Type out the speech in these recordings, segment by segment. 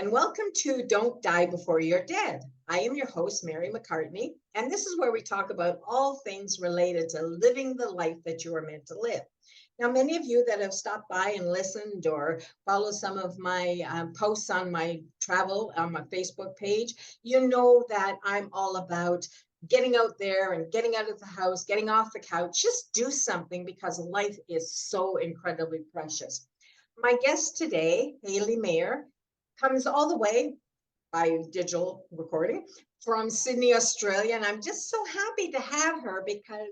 and welcome to Don't Die Before You're Dead. I am your host, Mary McCartney, and this is where we talk about all things related to living the life that you are meant to live. Now, many of you that have stopped by and listened or follow some of my posts on my travel on my Facebook page, you know that I'm all about getting out there and getting out of the house, getting off the couch, just do something because life is so incredibly precious. My guest today, Hayley Mayer, comes all the way by digital recording from Sydney, Australia. And I'm just so happy to have her because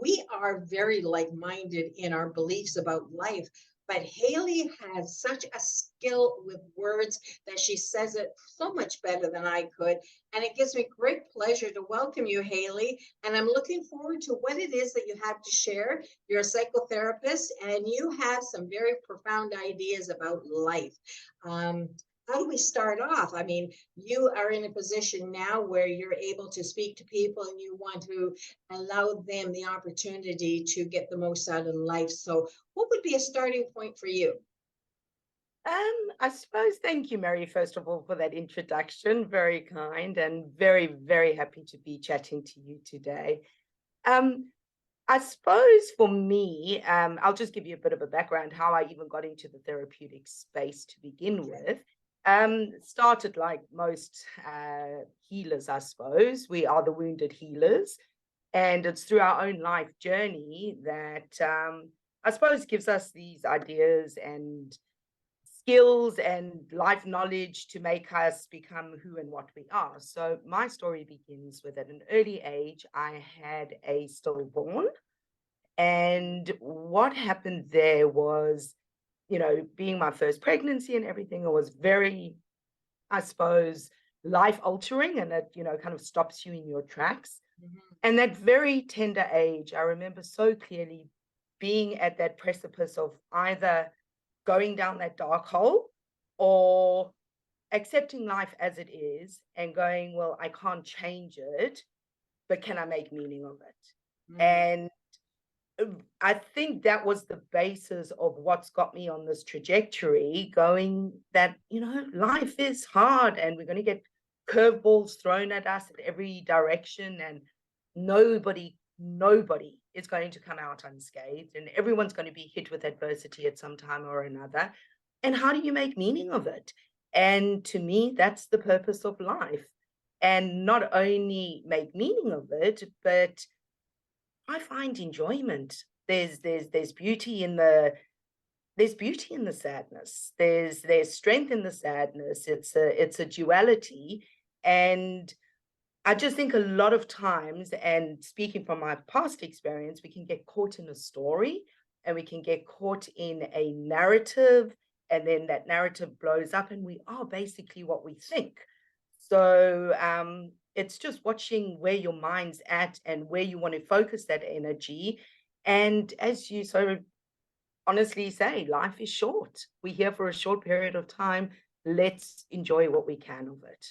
we are very like-minded in our beliefs about life. But Hayley has such a skill with words that she says it so much better than I could. And it gives me great pleasure to welcome you, Hayley. And I'm looking forward to what it is that you have to share. You're a psychotherapist and you have some very profound ideas about life. How do we start off? I mean, you are in a position now where you're able to speak to people and you want to allow them the opportunity to get the most out of life. So what would be a starting point for you? I suppose, thank you, Mary, first of all, for that introduction. Very kind and very, very happy to be chatting to you today. Um, I suppose for me, I'll just give you a bit of a background how I even got into the therapeutic space to begin with. Started like most healers, I suppose. We are the wounded healers. And it's through our own life journey that I suppose gives us these ideas and skills and life knowledge to make us become who and what we are. So my story begins with at an early age, I had a stillborn. And what happened there was, being my first pregnancy and everything, it was very, I suppose, life altering, and it, kind of stops you in your tracks. And that very tender age, I remember so clearly being at that precipice of either going down that dark hole or accepting life as it is and going, well, I can't change it, but can I make meaning of it? And I think that was the basis of what's got me on this trajectory, going that, life is hard and we're going to get curveballs thrown at us in every direction, and nobody is going to come out unscathed, and everyone's going to be hit with adversity at some time or another. And how do you make meaning of it? And to me, that's the purpose of life. And not only make meaning of it, but I find enjoyment. There's beauty in the sadness. There's strength in the sadness. It's a duality. And I just think a lot of times, and speaking from my past experience, we can get caught in a story and we can get caught in a narrative, and then that narrative blows up and we are basically what we think. So it's just watching where your mind's at and where you want to focus that energy. And as you so honestly say, life is short. We're here for a short period of time. Let's enjoy what we can of it.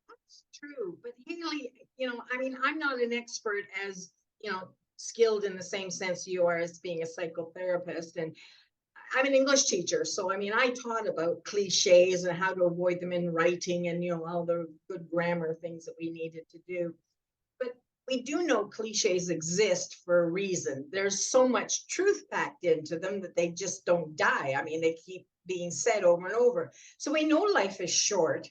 That's true. But Haley, I mean, I'm not an expert as, skilled in the same sense you are as being a psychotherapist. And I'm an English teacher. So, I mean, I taught about cliches and how to avoid them in writing and, all the good grammar things that we needed to do. But we do know cliches exist for a reason. There's so much truth packed into them that they just don't die. I mean, they keep being said over and over. So we know life is short.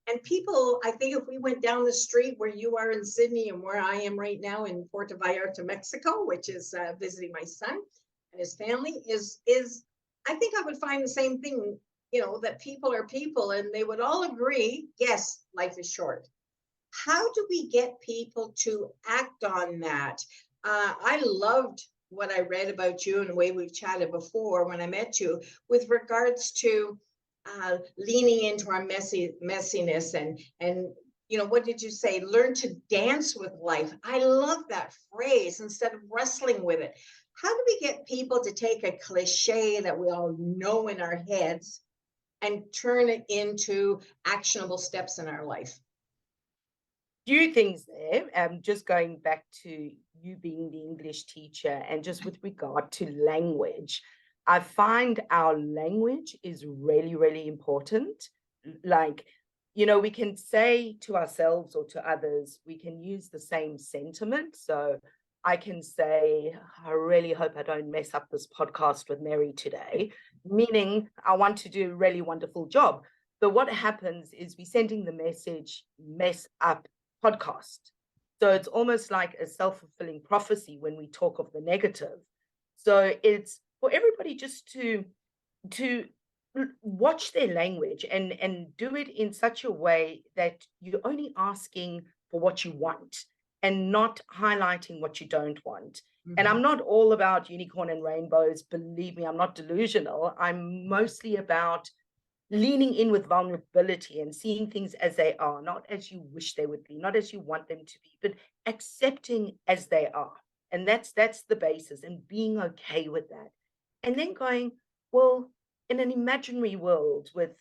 And people, I think if we went down the street where you are in Sydney and where I am right now in Puerto Vallarta, Mexico, which is visiting my son and his family, is I think I would find the same thing, that people are people and they would all agree, yes, life is short. How do we get people to act on that? I loved what I read about you and the way we've chatted before when I met you with regards to leaning into our messiness and what did you say? Learn to dance with life. I love that phrase instead of wrestling with it. How do we get people to take a cliche that we all know in our heads and turn it into actionable steps in our life? Few things there. Just going back to you being the English teacher and just with regard to language, I find our language is really, really important. Like, you know, we can say to ourselves or to others, we can use the same sentiment. So I can say, I really hope I don't mess up this podcast with Mary today, meaning I want to do a really wonderful job. But what happens is we're sending the message, mess up podcast. So it's almost like a self-fulfilling prophecy when we talk of the negative. So it's for everybody just to watch their language and do it in such a way that you're only asking for what you want and not highlighting what you don't want. And I'm not all about unicorn and rainbows. Believe me, I'm not delusional. I'm mostly about leaning in with vulnerability and seeing things as they are, not as you wish they would be, not as you want them to be, but accepting as they are. And that's the basis, and being okay with that. And then going, well, in an imaginary world with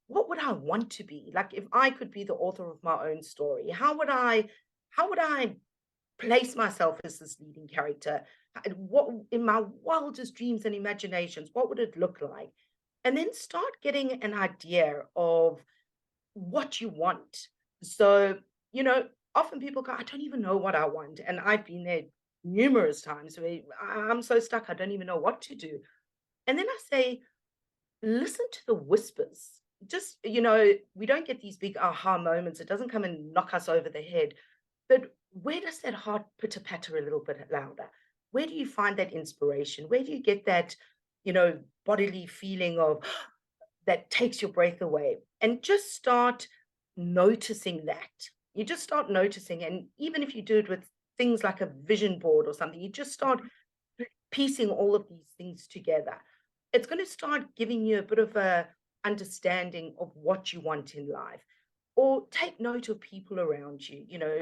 what would I want to be? Like, if I could be the author of my own story, how would I place myself as this leading character? What, in my wildest dreams and imaginations, what would it look like? And then start getting an idea of what you want. So, you know, often people go, I don't even know what I want. And I've been there numerous times where I'm so stuck, I don't even know what to do. And then I say, listen to the whispers. Just, you know, we don't get these big aha moments. It doesn't come and knock us over the head. But where does that heart pitter patter a little bit louder? Where do you find that inspiration? Where do you get that, you know, bodily feeling of that takes your breath away? And just start noticing that. You just start noticing. And even if you do it with things like a vision board or something, you just start piecing all of these things together. It's going to start giving you a bit of a understanding of what you want in life. Or take note of people around you. You know,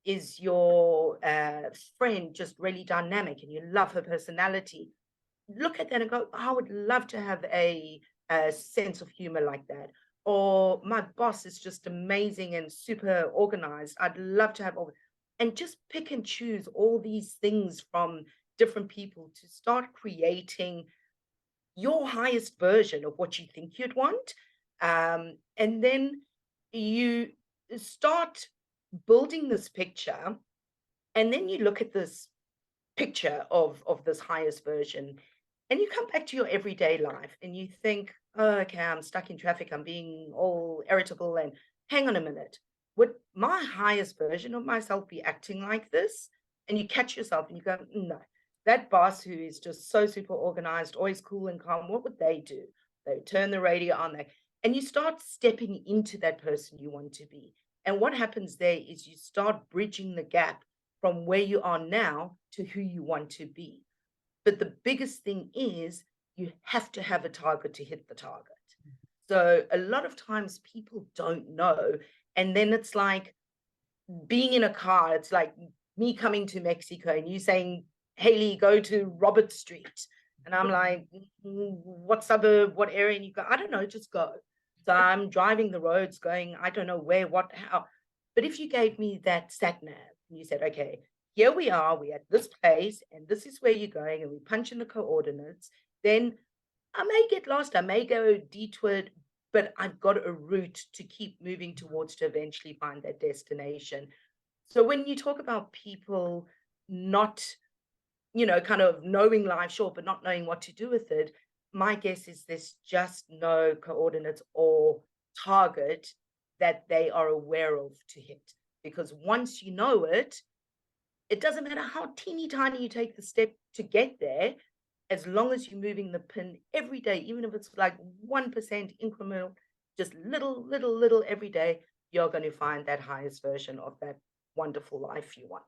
is your friend just really dynamic and you love her personality? Look at that and go, I would love to have a sense of humor like that. Or my boss is just amazing and super organized. I'd love to have all, and just pick and choose all these things from different people to start creating your highest version of what you think you'd want. And then you start building this picture, and then you look at this picture of this highest version, and you come back to your everyday life and you think, oh, okay, I'm stuck in traffic, I'm being all irritable, and hang on a minute, would my highest version of myself be acting like this? And you catch yourself and you go, no, that boss who is just so super organized, always cool and calm, what would they do? They would turn the radio on there. And you start stepping into that person you want to be. And what happens there is you start bridging the gap from where you are now to who you want to be. But the biggest thing is you have to have a target to hit the target. So a lot of times people don't know. And then it's like being in a car. It's like me coming to Mexico and you saying, Hayley, go to Robert Street. And I'm like, what suburb, what area? And you go, I don't know, just go. So I'm driving the roads going, I don't know where, what, how. But if you gave me that sat nav and you said, okay, here we are, we're at this place, and this is where you're going, and we punch in the coordinates, then I may get lost, I may go detoured, but I've got a route to keep moving towards to eventually find that destination. So when you talk about people not, you know, kind of knowing life short, but not knowing what to do with it, my guess is there's just no coordinates or target that they are aware of to hit. Because once you know it, it doesn't matter how teeny tiny you take the step to get there, as long as you're moving the pin every day, even if it's like 1% incremental, just little every day, you're going to find that highest version of that wonderful life you want.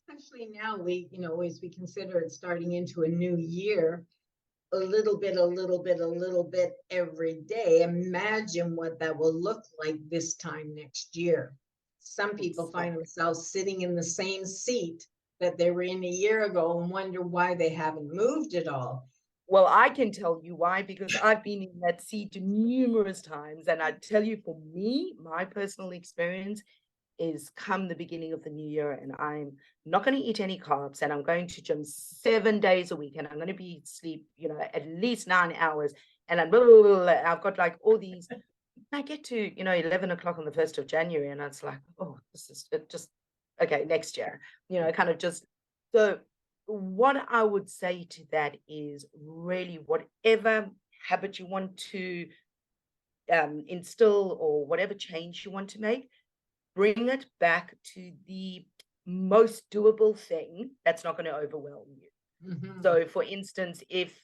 Especially now, we, you know, as we consider it starting into a new year, a little bit every day. Imagine what that will look like this time next year. Some people find themselves sitting in the same seat that they were in a year ago and wonder why they haven't moved at all. Well, I can tell you why, because I've been in that seat numerous times. And I tell you, for me, my personal experience is come the beginning of the new year, and I'm not going to eat any carbs, and I'm going to gym 7 days a week, and I'm going to be sleep, you know, at least 9 hours. And I've got like all these I get to, 11 o'clock on the 1st of January, and it's like, oh, this is it just, okay, next year, kind of just. So, what I would say to that is really whatever habit you want to instill or whatever change you want to make, bring it back to the most doable thing that's not going to overwhelm you. Mhm. So, for instance, if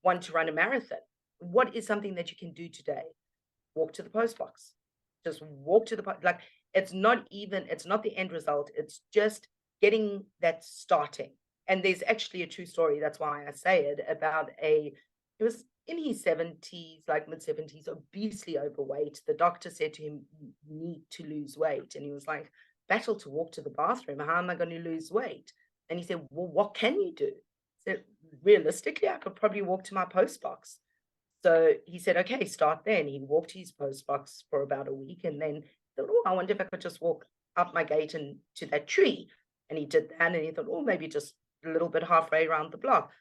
want to run a marathon, what is something that you can do today? Walk to the post box. Just walk to the like. It's not the end result. It's just getting that starting. And there's actually a true story. That's why I say it about he was in his 70s, like mid 70s, obesely overweight. The doctor said to him, "You need to lose weight," and he was like, "Battle to walk to the bathroom. How am I going to lose weight?" And he said, "Well, what can you do?" I said, "Realistically, I could probably walk to my post box." So he said, "Okay, start then." He walked his post box for about a week, and then thought, "Oh, I wonder if I could just walk up my gate and to that tree." And he did that, and he thought, "Oh, maybe just a little bit halfway around the block."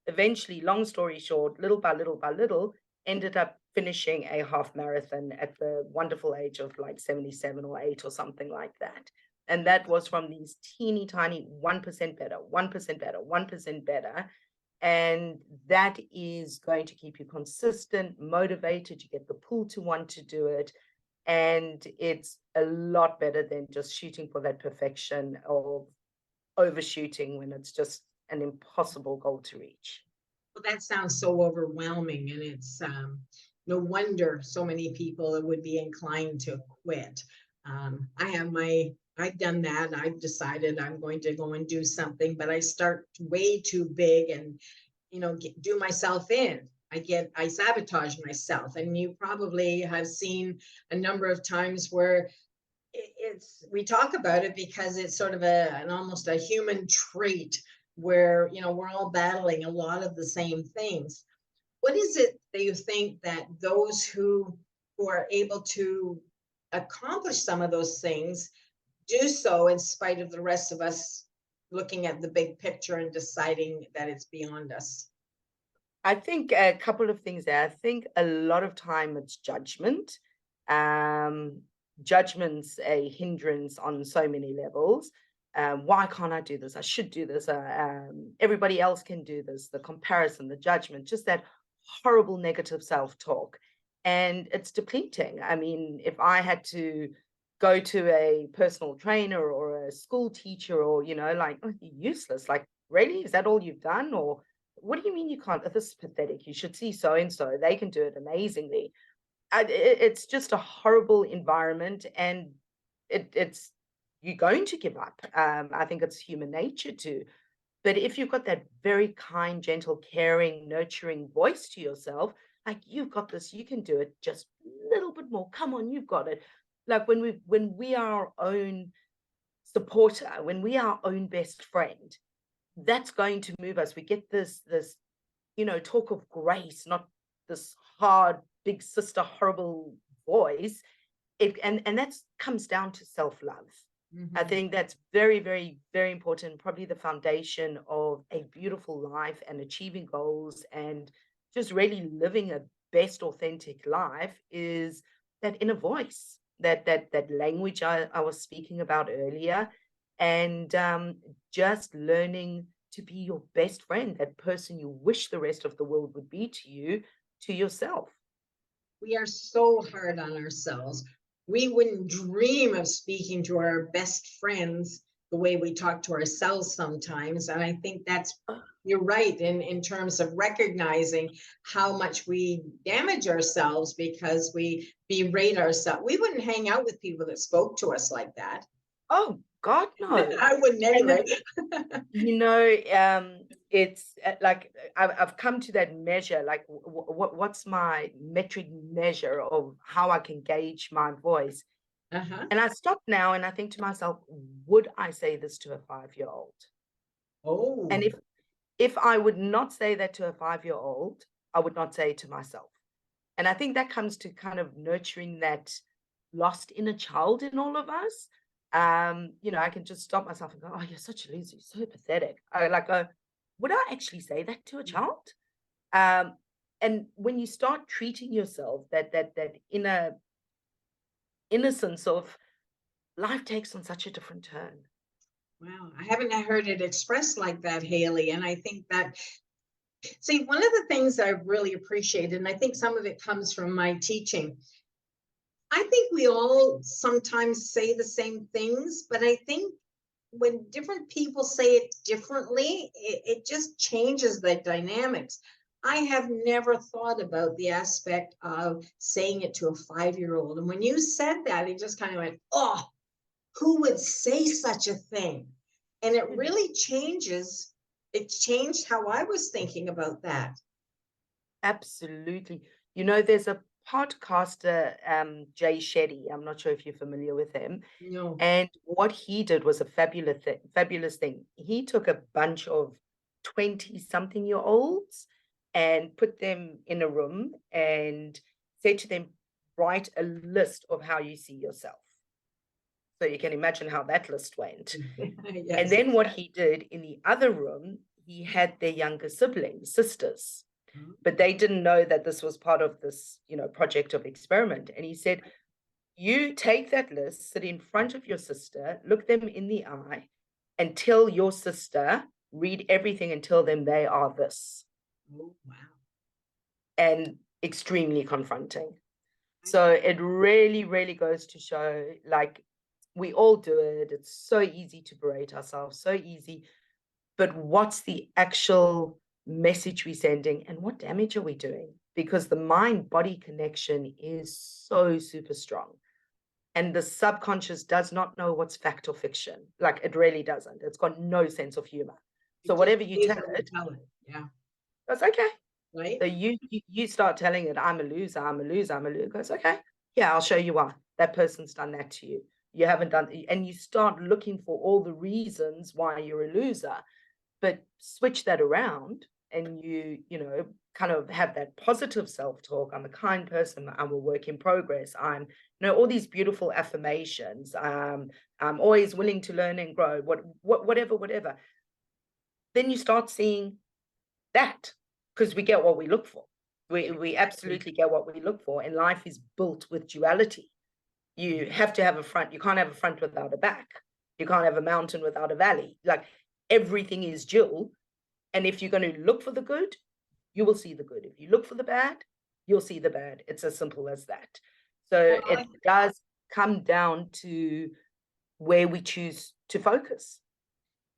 Eventually, long story short, little by little, ended up finishing a half marathon at the wonderful age of like 77 or 8 or something like that. And that was from these teeny tiny 1% better, 1% better, 1% better. And that is going to keep you consistent, motivated. You get the pull to want to do it. And it's a lot better than just shooting for that perfection or overshooting when it's just an impossible goal to reach. Well, that sounds so overwhelming, and it's no wonder so many people would be inclined to quit. I've done that. I've decided I'm going to go and do something, but I start way too big and, do myself in. I sabotage myself. And you probably have seen a number of times where we talk about it because it's sort of an almost a human trait where we're all battling a lot of the same things. What is it that you think that those who are able to accomplish some of those things do so in spite of the rest of us looking at the big picture and deciding that it's beyond us? I think a couple of things there. I think a lot of time it's judgment. Um, Judgment's a hindrance on so many levels. Why can't I do this? I should do this. Everybody else can do this. The comparison, the judgment, just that horrible negative self-talk. And it's depleting. I mean, if I had to go to a personal trainer or a school teacher or, like, "Oh, you're useless. Like, really? Is that all you've done?" Or, "What do you mean you can't? This is pathetic. You should see so and so. They can do it amazingly." It's just a horrible environment, and it's you're going to give up. I think it's human nature to. But if you've got that very kind, gentle, caring, nurturing voice to yourself, like, "You've got this. You can do it. Just a little bit more. Come on, you've got it." Like when we are our own supporter, when we are our own best friend, that's going to move us. We get this talk of grace, not this hard, big sister, horrible voice. And that comes down to self-love. I Mhm. think that's very, very, very important. Probably the foundation of a beautiful life and achieving goals and just really living a best authentic life is that inner voice, that language I was speaking about earlier, and just learning to be your best friend, that person you wish the rest of the world would be to you, to yourself. We are so hard on ourselves. We wouldn't dream of speaking to our best friends the way we talk to ourselves sometimes. And I think you're right in terms of recognizing how much we damage ourselves because we berate ourselves. We wouldn't hang out with people that spoke to us like that. Oh God, no. I wouldn't And anyway. You know, it's like I've come to that measure. Like, what's my metric measure of how I can gauge my voice? Uh-huh. And I stop now and I think to myself, would I say this to a 5-year-old? And Oh. if I would not say that to a 5-year-old, I would not say it to myself. And I think that comes to kind of nurturing that lost inner child in all of us. I can just stop myself and go, "Oh, you're such a loser, you're so pathetic." I like go, would I actually say that to a child? Um, And when you start treating yourself that inner innocence of life takes on such a different turn. Wow, I haven't heard it expressed like that, Haley. And I think that, see, one of the things I've really appreciated, and I think some of it comes from my teaching, I think we all sometimes say the same things, but I think when different people say it differently, it just changes the dynamics. I have never thought about the aspect of saying it to a 5-year-old. And when you said that, it just kind of went, oh, who would say such a thing? And it really changes. It changed how I was thinking about that. Absolutely. You know, there's a podcaster, Jay Shetty. I'm not sure if you're familiar with him. No. And what he did was a fabulous thing. He took a bunch of 20-something-year-olds and put them in a room and said to them, write a list of how you see yourself. So you can imagine how that list went. Yes. And then what he did in the other room, he had their younger siblings, sisters, but they didn't know that this was part of this, project of experiment. And he said, you take that list, sit in front of your sister, look them in the eye, and tell your sister, read everything and tell them they are this. Oh, wow. And extremely confronting. So it really, really goes to show, like, we all do it. It's so easy to berate ourselves, so easy. But what's the actual message we're sending and what damage are we doing? Because the mind-body connection is so super strong. And the subconscious does not know what's fact or fiction. Like, it really doesn't. It's got no sense of humor. So whatever you tell it, yeah, that's okay. right. So you start telling it, I'm a loser, I'm a loser, I'm a loser. It goes, okay, yeah, I'll show you why. That person's done that to you. You haven't done, and you start looking for all the reasons why you're a loser, but switch that around and you kind of have that positive self-talk. I'm a kind person. I'm a work in progress. I'm, all these beautiful affirmations. I'm always willing to learn and grow, whatever. Then you start seeing that, because we get what we look for. We absolutely get what we look for. And life is built with duality. You have to have a front. You can't have a front without a back. You can't have a mountain without a valley. Like, everything is dual. And if you're going to look for the good, you will see the good. If you look for the bad, you'll see the bad. It's as simple as that. So it does come down to where we choose to focus.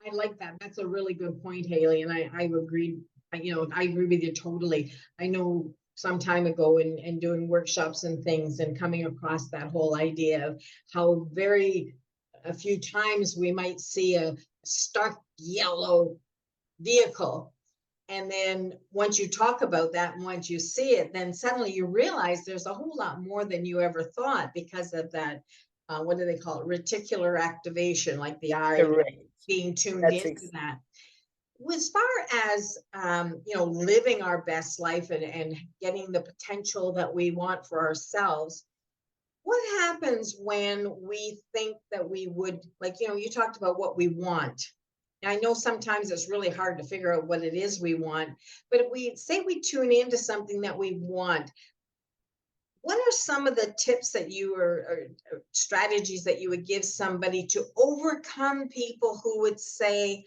I like that. That's a really good point, Haley. And I agree. I agree with you totally. I know some time ago in doing workshops and things and coming across that whole idea of how a few times we might see a stark yellow vehicle. And then once you talk about that and once you see it, then suddenly you realize there's a whole lot more than you ever thought because of that. What do they call it? Reticular activation, like the eye being tuned into that. As far as living our best life and getting the potential that we want for ourselves, what happens when we think that we would, like, you talked about what we want. I know sometimes it's really hard to figure out what it is we want, but if we say we tune into something that we want, what are some of the tips that you or strategies that you would give somebody to overcome people who would say,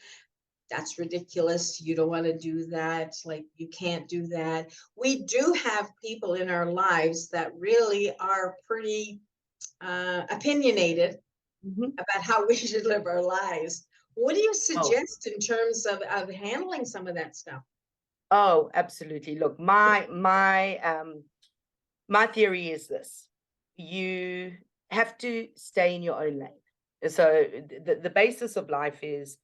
that's ridiculous, you don't want to do that, like, you can't do that? We do have people in our lives that really are pretty opinionated about how we should live our lives. What do you suggest in terms of handling some of that stuff? Oh, absolutely. Look, my theory is this: you have to stay in your own lane. So the basis of life is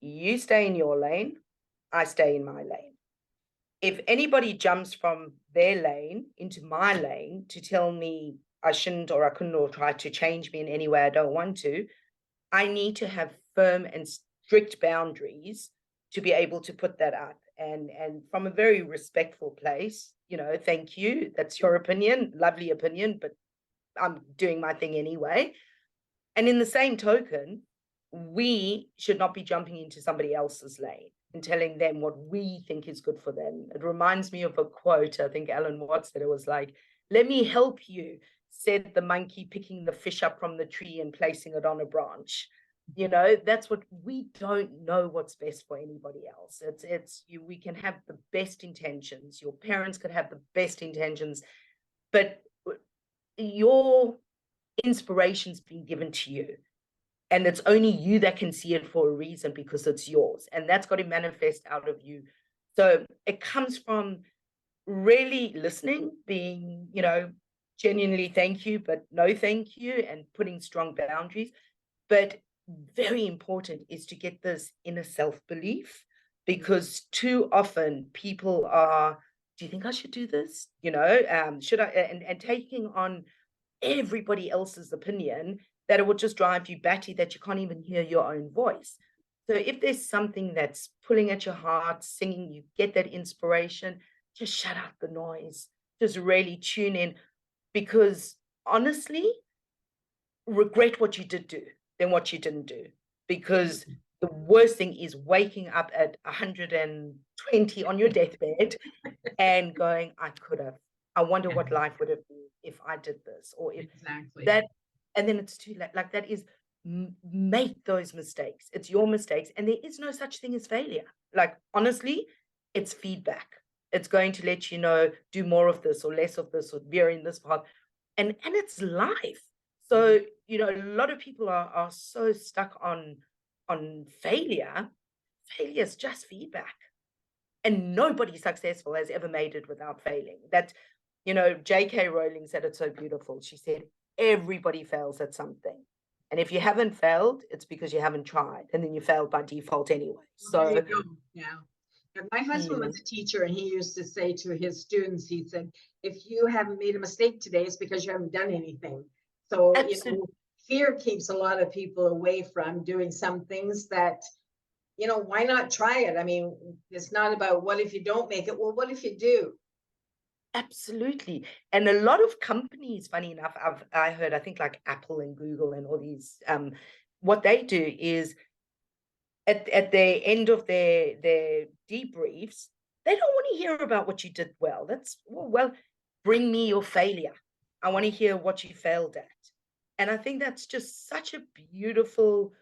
you stay in your lane, I stay in my lane. If anybody jumps from their lane into my lane to tell me I shouldn't or I couldn't or try to change me in any way I don't want to, I need to have firm and strict boundaries to be able to put that up. And from a very respectful place, thank you. That's your opinion, lovely opinion, but I'm doing my thing anyway. And in the same token, we should not be jumping into somebody else's lane and telling them what we think is good for them. It reminds me of a quote, I think Alan Watts said, it was like, let me help you, said the monkey picking the fish up from the tree and placing it on a branch. You know, that's what we don't know what's best for anybody else. It's you, we can have the best intentions. Your parents could have the best intentions, but your inspiration's been given to you. And it's only you that can see it for a reason, because it's yours. And that's got to manifest out of you. So it comes from really listening, being, you know, genuinely thank you, but no thank you, and putting strong boundaries. But very important is to get this inner self-belief, because too often people are, do you think I should do this? You know, should I? And taking on everybody else's opinion, that it will just drive you batty, that you can't even hear your own voice. So if there's something that's pulling at your heart, singing, you get that inspiration, just shut out the noise, just really tune in, because honestly, regret what you did do than what you didn't do, because the worst thing is waking up at 120 on your deathbed and going, I could have, I wonder what life would have been if I did this, or if that, and then it's too late. Like that is, make those mistakes. It's your mistakes, and there is no such thing as failure. Like honestly, it's feedback. It's going to let you know, do more of this or less of this, or veer in this path, and it's life. So you know, a lot of people are so stuck on failure. Failure is just feedback, and nobody successful has ever made it without failing. That, you know, J.K. Rowling said it so beautiful. She said, everybody fails at something. And if you haven't failed, it's because you haven't tried. And then you failed by default anyway. There you So, go. Yeah. And my husband yeah, was a teacher, and he used to say to his students, he said, if you haven't made a mistake today, it's because you haven't done anything. So, you absolutely. know, fear keeps a lot of people away from doing some things that, you know, why not try it? I mean, it's not about what if you don't make it. Well, what if you do? Absolutely. And a lot of companies, funny enough, I heard, I think like Apple and Google and all these, what they do is at the end of their debriefs, they don't want to hear about what you did well. That's well, bring me your failure. I want to hear what you failed at. And I think that's just such a beautiful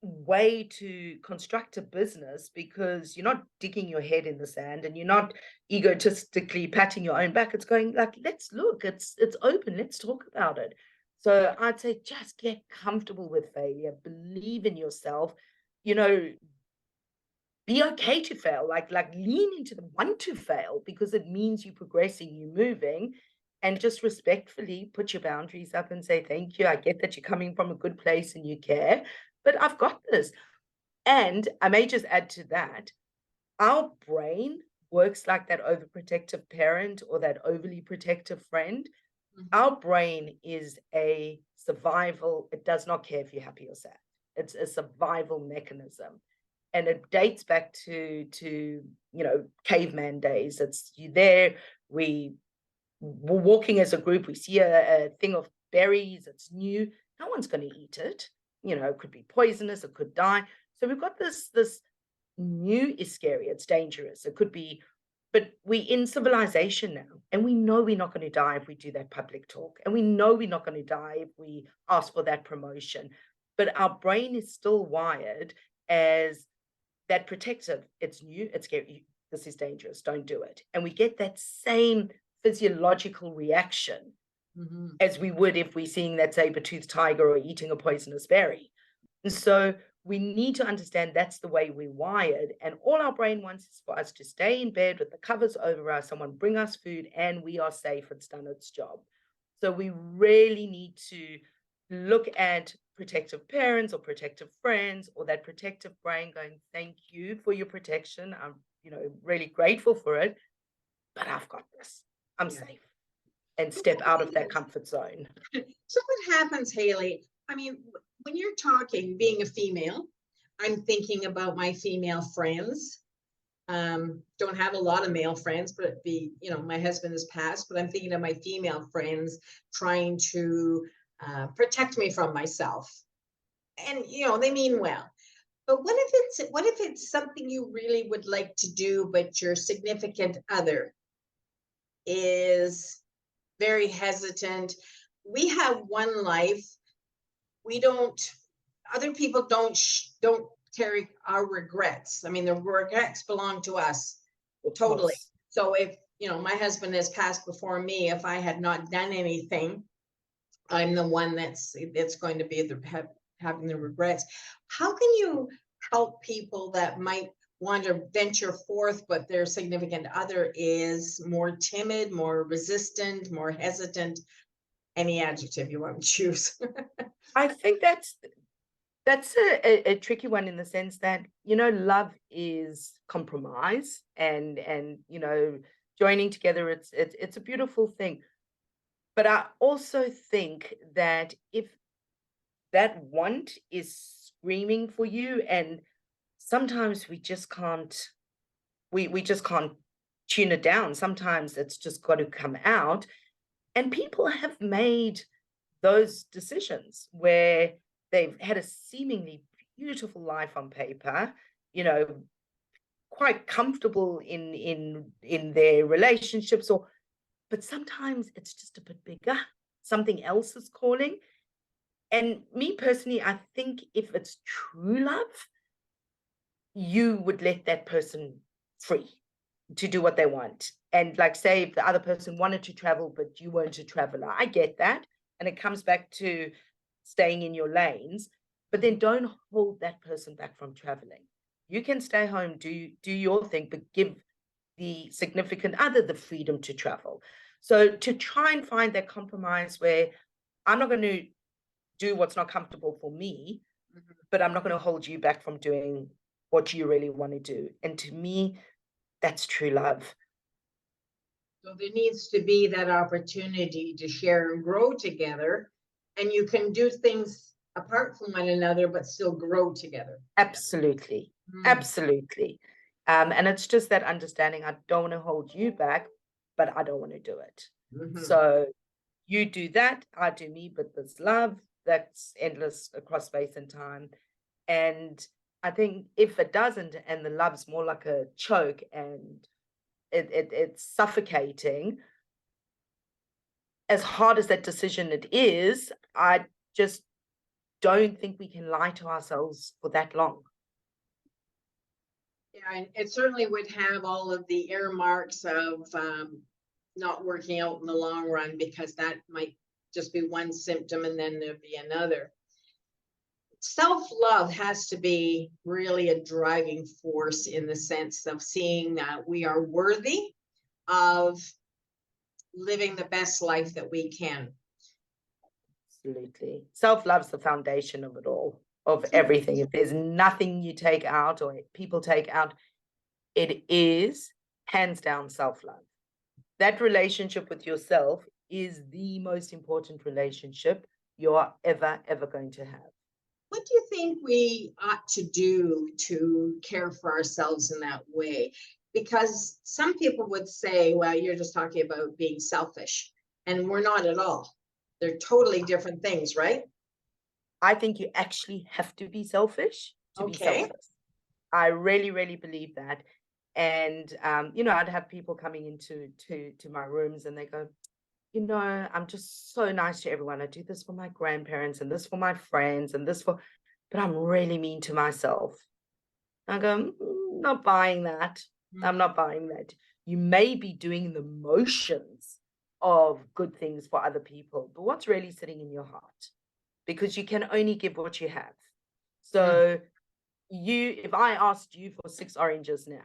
way to construct a business, because you're not digging your head in the sand and you're not egotistically patting your own back. It's going like, let's look, it's open, let's talk about it. So I'd say just get comfortable with failure, believe in yourself, you know, be okay to fail, like lean into the want to fail, because it means you're progressing, you're moving, and just respectfully put your boundaries up and say, thank you, I get that you're coming from a good place and you care, but I've got this. And I may just add to that, our brain works like that overprotective parent or that overly protective friend. Our brain is a survival, it does not care if you're happy or sad. It's a survival mechanism. And it dates back to you know, caveman days. It's you there, we're walking as a group, we see a thing of berries, it's new, no one's going to eat it. You know, it could be poisonous, it could die. So we've got this new is scary, it's dangerous, it could be, but we're in civilization now, and we know we're not going to die if we do that public talk, and we know we're not going to die if we ask for that promotion. But our brain is still wired as that protective. It's new, it's scary, this is dangerous, don't do it. And we get that same physiological reaction as we would if we're seeing that saber-toothed tiger or eating a poisonous berry. And so we need to understand that's the way we're wired. And all our brain wants is for us to stay in bed with the covers over us, someone bring us food, and we are safe, it's done its job. So we really need to look at protective parents or protective friends, or that protective brain going, thank you for your protection, I'm, you know, really grateful for it, but I've got this, I'm safe, and step out of that comfort zone. So what happens, Hayley? I mean, when you're talking, being a female, I'm thinking about my female friends. Don't have a lot of male friends, but you know, my husband has passed, but I'm thinking of my female friends trying to protect me from myself. and they mean well. But what if it's something you really would like to do, but your significant other is very hesitant? We have one life. We don't. Other people don't carry our regrets. I mean, the regrets belong to us Of totally. course. So if my husband has passed before me, if I had not done anything, I'm the one that's going to be having the regrets. How can you help people that might want to venture forth, but their significant other is more timid, more resistant, more hesitant? Any adjective you want to choose. I think that's a tricky one in the sense that, love is compromise and joining together, it's a beautiful thing. But I also think that if that want is screaming for you, and sometimes we just can't tune it down. Sometimes it's just got to come out. And people have made those decisions where they've had a seemingly beautiful life on paper, you know, quite comfortable in their relationships, but sometimes it's just a bit bigger. Something else is calling. And me personally, I think if it's true love, you would let that person free to do what they want. And like, say, if the other person wanted to travel, but you weren't a traveler, I get that. And it comes back to staying in your lanes, but then don't hold that person back from traveling. You can stay home, do your thing, but give the significant other the freedom to travel. So to try and find that compromise where I'm not going to do what's not comfortable for me, but I'm not going to hold you back from doing what you really want to do. And to me, that's true love. So there needs to be that opportunity to share and grow together, and you can do things apart from one another, but still grow together. Absolutely. Absolutely. And it's just that understanding. I don't want to hold you back, but I don't want to do it. So you do that, I do me, but this love that's endless across space and time. And I think if it doesn't, and the love's more like a choke and it's suffocating, as hard as that decision it is, I just don't think we can lie to ourselves for that long. Yeah, and it certainly would have all of the earmarks of not working out in the long run, because that might just be one symptom and then there'd be another. Self-love has to be really a driving force in the sense of seeing that we are worthy of living the best life that we can. Absolutely. Self-love's the foundation of it all, of everything. If there's nothing you take out or people take out, it is hands down self-love. That relationship with yourself is the most important relationship you're ever going to have. What do you think we ought to do to care for ourselves in that way? Because some people would say, well, you're just talking about being selfish, and we're not at all. They're totally different things, right? I think you actually have to be selfish to be Okay. selfless. I really, really believe that. And I'd have people coming into my rooms and they go, I'm just so nice to everyone. I do this for my grandparents and this for my friends and but I'm really mean to myself. I go, not buying that. I'm not buying that. You may be doing the motions of good things for other people, but what's really sitting in your heart? Because you can only give what you have. So if I asked you for 6 oranges now,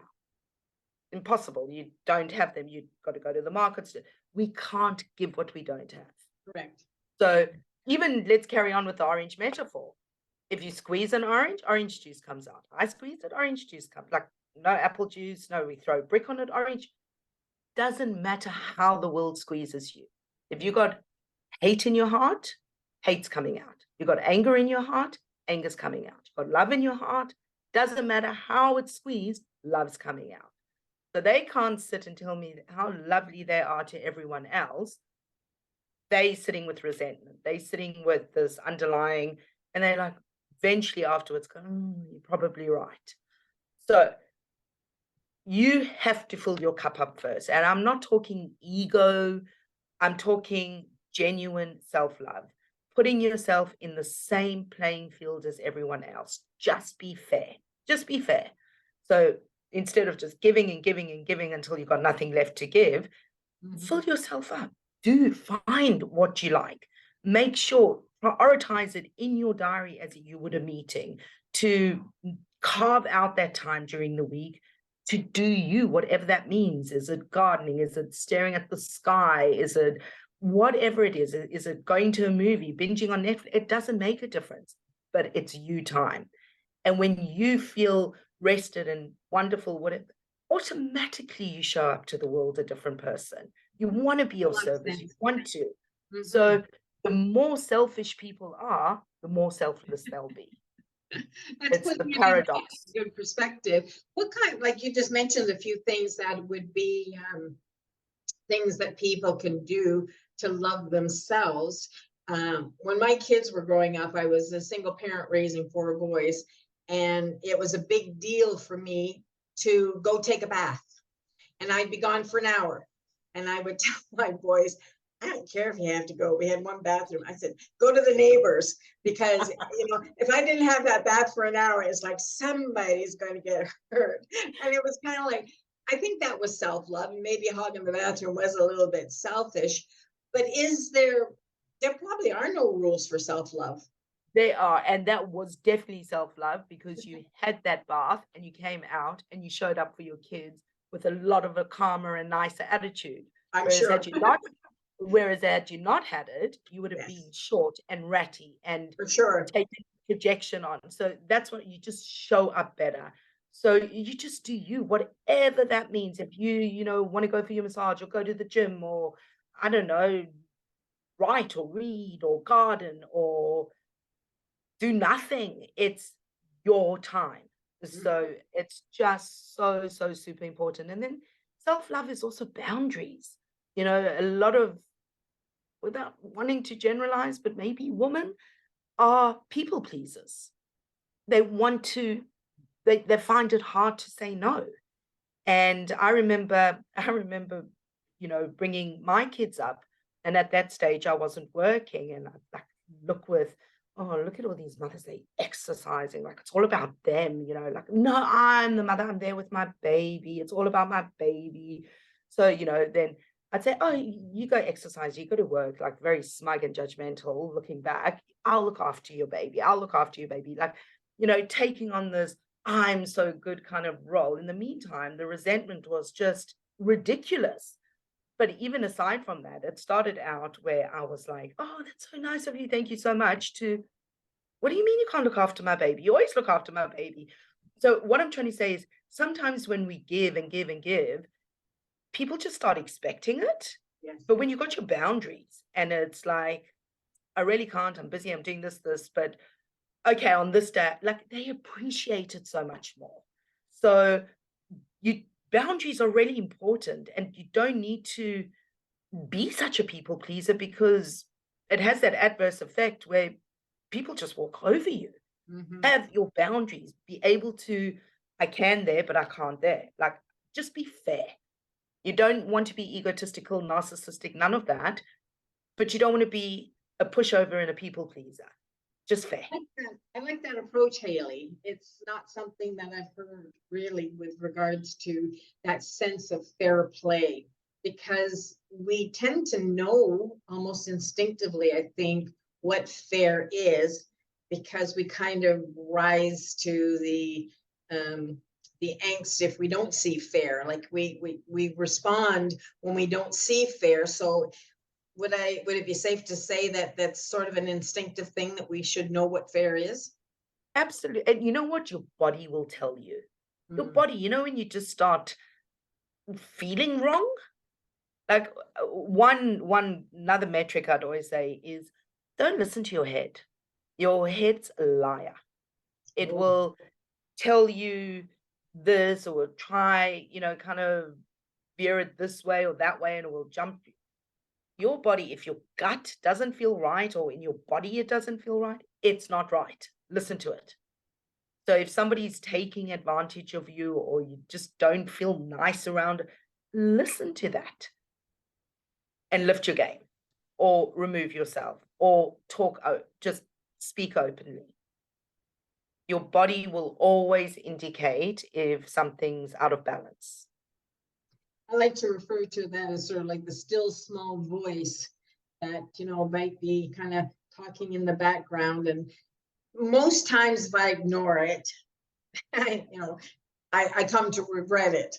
impossible. You don't have them. You've got to go to the markets. We can't give what we don't have. Correct. So even let's carry on with the orange metaphor. If you squeeze an orange juice comes out. I squeeze it, orange juice comes. Like no apple juice, no, we throw brick on it, orange. Doesn't matter how the world squeezes you. If you got hate in your heart, hate's coming out. You got anger in your heart, anger's coming out. You got love in your heart, doesn't matter how it's squeezed, love's coming out. So they can't sit and tell me how lovely they are to everyone else. They sitting with resentment. They sitting with this underlying, and they're like, eventually afterwards go, you're probably right. So you have to fill your cup up first. And I'm not talking ego, I'm talking genuine self-love, putting yourself in the same playing field as everyone else. Just be fair. Just be fair. So instead of just giving and giving and giving until you've got nothing left to give, fill yourself up. Do find what you like. Make sure, prioritize it in your diary as you would a meeting, to carve out that time during the week to do you, whatever that means. Is it gardening? Is it staring at the sky? Is it whatever it is? Is it going to a movie, binging on Netflix? It doesn't make a difference, but it's you time. And when you feel rested and wonderful, whatever, automatically you show up to the world a different person. You want to be of service. You want to. So the more selfish people are, the more selfless they'll be. That's It's the putting it in paradox. a good perspective. What kind, like you just mentioned a few things that would be things that people can do to love themselves. When my kids were growing up, I was a single parent raising 4 boys, and it was a big deal for me to go take a bath. And I'd be gone for an hour. And I would tell my boys, I don't care if you have to go. We had one bathroom. I said, go to the neighbors, because if I didn't have that bath for an hour, it's like somebody's going to get hurt. And it was kind of like, I think that was self-love. Maybe hogging the bathroom was a little bit selfish, but there probably are no rules for self-love. They are. And that was definitely self-love, because you had that bath and you came out and you showed up for your kids with a lot of a calmer and nicer attitude. I'm Whereas sure. had you not had it, you would have been short and ratty and For sure. taking projection on. So that's what you just show up better. So you just do you, whatever that means. If you want to go for your massage or go to the gym, or I don't know, write or read or garden or do nothing, it's your time. So it's just so super important. And then self-love is also boundaries. A lot of, without wanting to generalize, but maybe women are people pleasers. They want to, they find it hard to say no. And I remember, bringing my kids up, and at that stage I wasn't working, and I look at all these mothers, they exercising, like it's all about them, like, no, I'm the mother, I'm there with my baby, it's all about my baby. So, then I'd say, oh, you go exercise, you go to work, like very smug and judgmental, looking back, I'll look after your baby, like, taking on this I'm so good kind of role. In the meantime, the resentment was just ridiculous. But even aside from that, it started out where I was like, oh, that's so nice of you. Thank you so much. To, what do you mean you can't look after my baby? You always look after my baby. So what I'm trying to say is, sometimes when we give and give and give, people just start expecting it. Yes. But when you've got your boundaries and it's like, I really can't, I'm busy, I'm doing this, but okay, on this day, like, they appreciate it so much more. So boundaries are really important, and you don't need to be such a people pleaser, because it has that adverse effect where people just walk over you. Have your boundaries, be able to, I can there, but I can't there. Like, just be fair. You don't want to be egotistical, narcissistic, none of that, but you don't want to be a pushover and a people pleaser. Just fair. I like that approach, Hayley. It's not something that I've heard really with regards to that sense of fair play, because we tend to know almost instinctively, I think, what fair is, because we kind of rise to the angst if we don't see fair. Like we respond when we don't see fair. So would it be safe to say that that's sort of an instinctive thing, that we should know what fair is? Absolutely. And you know what? Your body will tell you. Your body, when you just start feeling wrong. Like, another metric I'd always say is, don't listen to your head. Your head's a liar. It will tell you this, or try, kind of veer it this way or that way, and it will jump. Your body, if your gut doesn't feel right, or in your body it doesn't feel right, it's not right. listen to it. So if somebody's taking advantage of you or you just don't feel nice around, listen to that and lift your game or remove yourself or just speak openly. Your body will always indicate if something's out of balance. I like to refer to that as sort of like the still small voice that, might be kind of talking in the background. And most times if I ignore it, I come to regret it.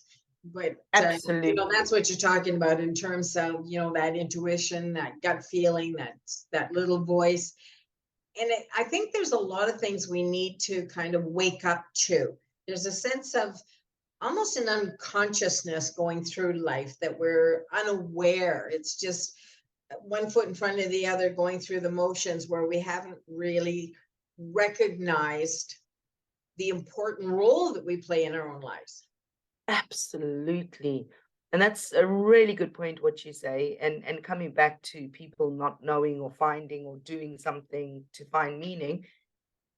But, Absolutely. that's what you're talking about in terms of, that intuition, that gut feeling, that little voice. And I think there's a lot of things we need to kind of wake up to. There's a sense of almost an unconsciousness going through life that we're unaware. It's just one foot in front of the other going through the motions where we haven't really recognized the important role that we play in our own lives. Absolutely. And that's a really good point, what you say. And coming back to people not knowing or finding or doing something to find meaning,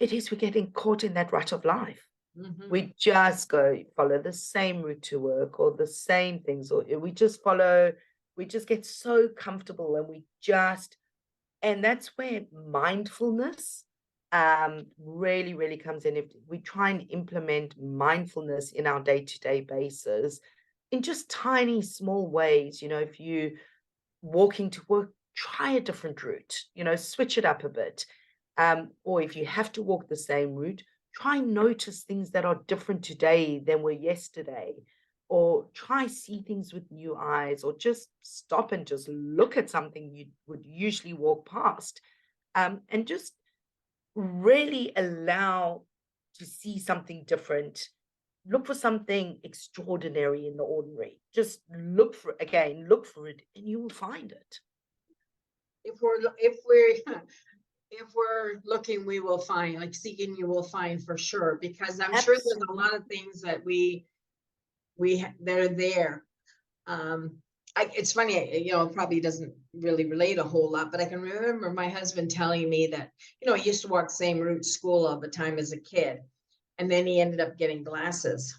it is we're getting caught in that rut of life. Mhm. We just follow the same route to work or the same things, or we just get so comfortable and that's where mindfulness really, really comes in. If we try and implement mindfulness in our day-to-day basis in just tiny, small ways, if you walking to work, try a different route, switch it up a bit. Or if you have to walk the same route, try and notice things that are different today than were yesterday, or try see things with new eyes, or just stop and just look at something you would usually walk past, and just really allow to see something different. Look for something extraordinary in the ordinary. Just look for it, and you will find it. If we're if we're looking, we will find, like seeking, you will find for sure, because I'm sure there's a Absolutely. lot of things that that are there. It's funny, it probably doesn't really relate a whole lot, but I can remember my husband telling me that, he used to walk the same route to school all the time as a kid. And then he ended up getting glasses.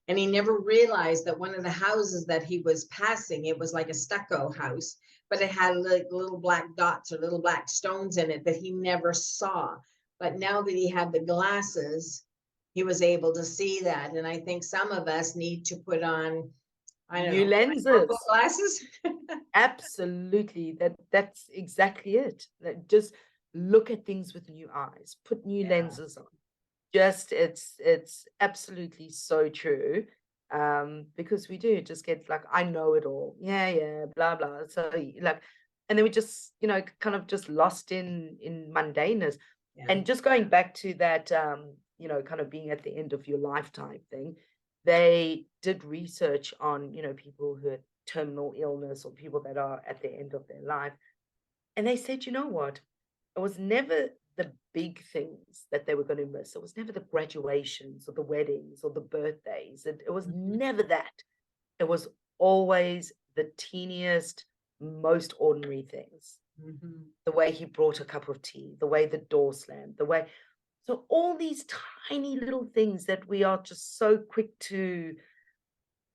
And he never realized that one of the houses that he was passing, it was like a stucco house, but it had like little black dots or little black stones in it that he never saw. But now that he had the glasses, he was able to see that. And I think some of us need to put on, I don't New know, bifocals lenses. glasses. Absolutely. That's exactly it. Just look at things with new eyes, put new Yeah. lenses on. Just it's absolutely so true. Because we do just get like, I know it all. Yeah, blah blah. So like, and then we just, kind of just lost in mundaneness. Yeah. And just going back to that, kind of being at the end of your lifetime thing, they did research on, people who had terminal illness or people that are at the end of their life. And they said, you know what? It was never the big things that they were going to miss. It was never the graduations or the weddings or the birthdays. It was Mhm. never that. It was always the teeniest, most ordinary things. Mhm. The way he brought a cup of tea, the way the door slammed, so all these tiny little things that we are just so quick to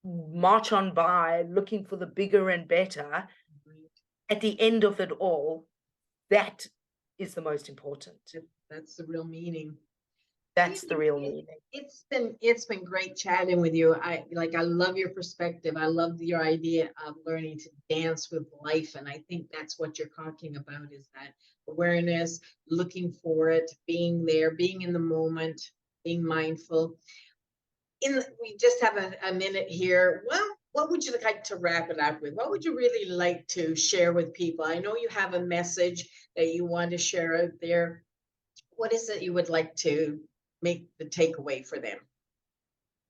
march on by, looking for the bigger and better. At the end of it all, that is the most important. That's the real meaning. That's the Haley, real meaning. it's been great chatting with you. I love your perspective. I love your idea of learning to dance with life, and I think that's what you're talking about, is that awareness, looking for it, being there, being in the moment, being mindful. We just have a minute here. Well, what would you like to wrap it up with? What would you really like to share with people? I know you have a message that you want to share out there. What is it you would like to make the takeaway for them?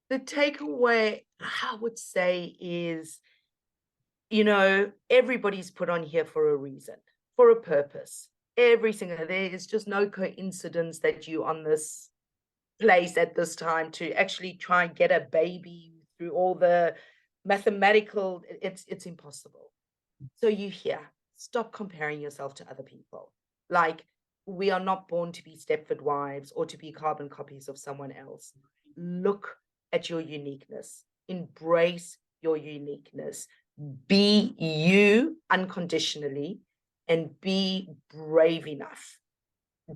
The takeaway, I would say, is, everybody's put on here for a reason, for a purpose. There is just no coincidence that you on this place at this time to actually try and get a baby through all the mathematical, it's impossible. So you hear, stop comparing yourself to other people. Like, we are not born to be Stepford wives or to be carbon copies of someone else. Look at your uniqueness, embrace your uniqueness, be you unconditionally, and be brave enough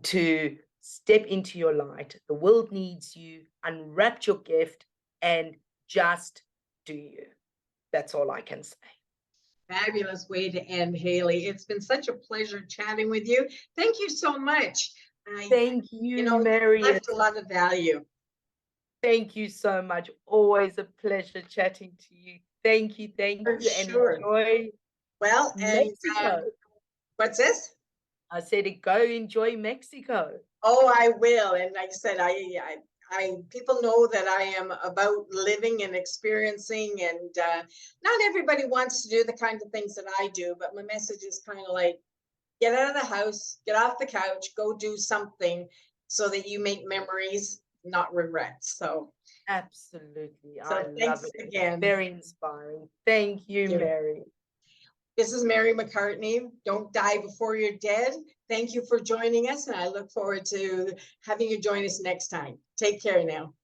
to step into your light. The world needs you. Unwrap your gift and just do you. That's all I can say. Fabulous way to end, Hayley. It's been such a pleasure chatting with you. Thank you so much. Thank You you, know, Mary. left a lot of value. Thank you so much. Always a pleasure chatting to you. Thank you, For and sure. enjoy Well, and Mexico. what's this? I said, go enjoy Mexico. Oh, I will. And like I said, people know that I am about living and experiencing, and not everybody wants to do the kind of things that I do, but my message is kind of like, get out of the house, get off the couch, go do something so that you make memories, not regrets. So Absolutely. I love thanks it. It's again. very inspiring. Thank you, Mary. This is Mary McCartney. Don't die before you're dead. Thank you for joining us, and I look forward to having you join us next time. Take care now.